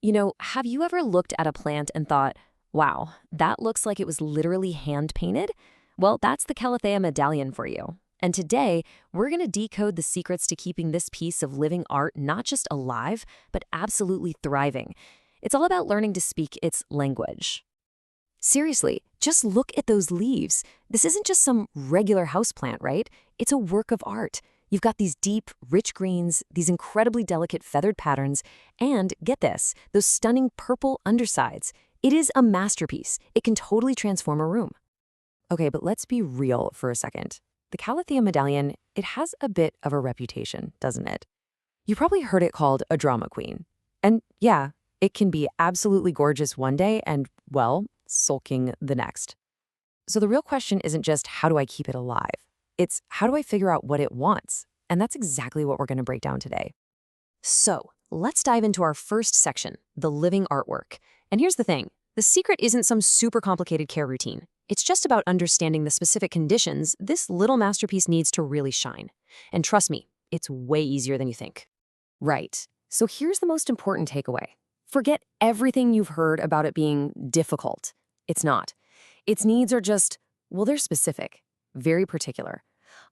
Have you ever looked at a plant and thought, wow, that looks like it was literally hand painted? Well, that's the Calathea Medallion for you. And today, we're going to decode the secrets to keeping this piece of living art not just alive, but absolutely thriving. It's all about learning to speak its language. Seriously, just look at those leaves. This isn't just some regular houseplant, right? It's a work of art. You've got these deep, rich greens, these incredibly delicate feathered patterns, and get this, those stunning purple undersides. It is a masterpiece. It can totally transform a room. Okay, but let's be real for a second. The Calathea Medallion, it has a bit of a reputation, doesn't it? You probably heard it called a drama queen. And yeah, it can be absolutely gorgeous one day and, well, sulking the next. So the real question isn't just how do I keep it alive? It's how do I figure out what it wants? And that's exactly what we're going to break down today. So let's dive into our first section, the living artwork. And here's the thing. The secret isn't some super complicated care routine. It's just about understanding the specific conditions this little masterpiece needs to really shine. And trust me, it's way easier than you think. Right. So here's the most important takeaway. Forget everything you've heard about it being difficult. It's not. Its needs are just, well, they're specific, very particular.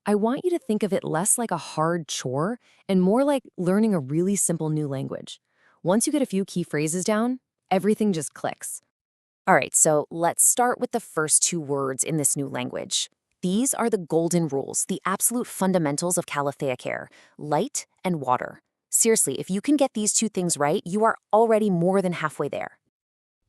I want you to think of it less like a hard chore and more like learning a really simple new language. Once you get a few key phrases down, everything just clicks. All right, so let's start with the first two words in this new language. These are the golden rules, the absolute fundamentals of Calathea care, light and water. Seriously, if you can get these two things right, you are already more than halfway there.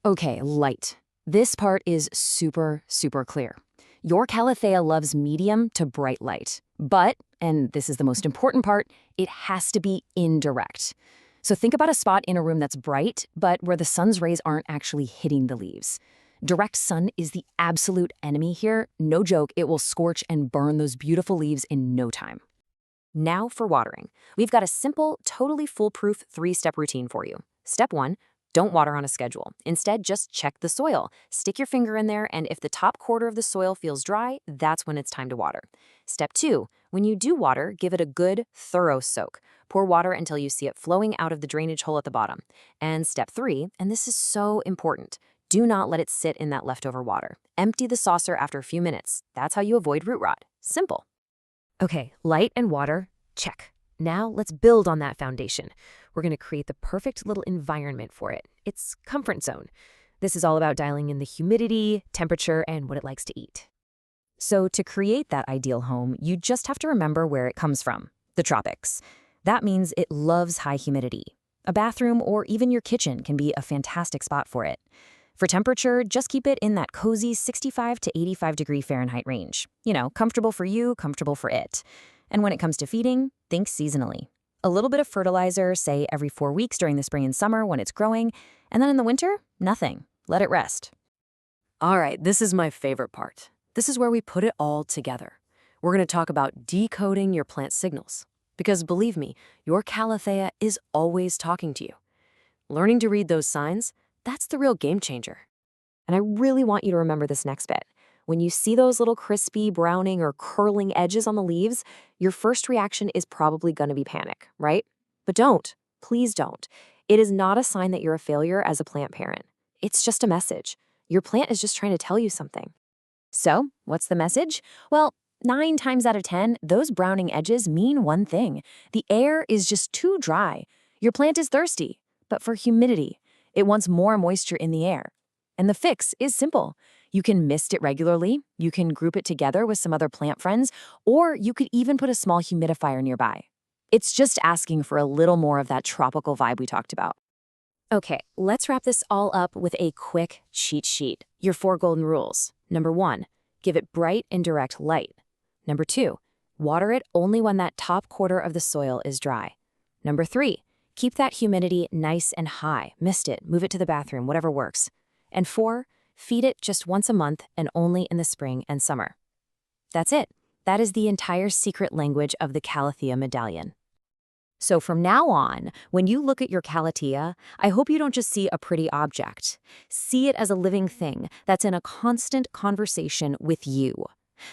Okay, light. This part is super, super clear. Your Calathea loves medium to bright light. But, and this is the most important part, it has to be indirect. So think about a spot in a room that's bright, but where the sun's rays aren't actually hitting the leaves. Direct sun is the absolute enemy here. No joke, it will scorch and burn those beautiful leaves in no time. Now for watering. We've got a simple, totally foolproof 3-step routine for you. Step 1, don't water on a schedule. Instead, just check the soil. Stick your finger in there, and if the top quarter of the soil feels dry, that's when it's time to water. Step 2, when you do water, give it a good, thorough soak. Pour water until you see it flowing out of the drainage hole at the bottom. And step 3, and this is so important, do not let it sit in that leftover water. Empty the saucer after a few minutes. That's how you avoid root rot. Simple. Okay, light and water, check. Now let's build on that foundation. We're going to create the perfect little environment for it. Its comfort zone. This is all about dialing in the humidity, temperature, and what it likes to eat. So to create that ideal home, you just have to remember where it comes from, the tropics. That means it loves high humidity. A bathroom or even your kitchen can be a fantastic spot for it. For temperature, just keep it in that cozy 65 to 85 degree Fahrenheit range. Comfortable for you, comfortable for it. And when it comes to feeding, think seasonally. A little bit of fertilizer, say every 4 weeks during the spring and summer when it's growing, and then in the winter, nothing. Let it rest. All right, this is my favorite part. This is where we put it all together. We're going to talk about decoding your plant signals. Because believe me, your Calathea is always talking to you. Learning to read those signs, that's the real game changer. And I really want you to remember this next bit. When you see those little crispy, browning, or curling edges on the leaves, your first reaction is probably going to be panic, right? But don't. Please don't. It is not a sign that you're a failure as a plant parent. It's just a message. Your plant is just trying to tell you something. So, what's the message? Well, 9 times out of 10, those browning edges mean one thing. The air is just too dry. Your plant is thirsty, but for humidity. It wants more moisture in the air. And the fix is simple. You can mist it regularly, you can group it together with some other plant friends, or you could even put a small humidifier nearby. It's just asking for a little more of that tropical vibe we talked about. Okay, let's wrap this all up with a quick cheat sheet. Your 4 golden rules. Number 1, give it bright and direct light. Number 2, water it only when that top quarter of the soil is dry. Number 3, keep that humidity nice and high. Mist it, move it to the bathroom, whatever works. And 4, feed it just once a month and only in the spring and summer. That's it. That is the entire secret language of the Calathea Medallion. So from now on, when you look at your Calathea, I hope you don't just see a pretty object. See it as a living thing that's in a constant conversation with you.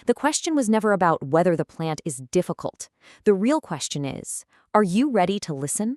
The question was never about whether the plant is difficult. The real question is, are you ready to listen?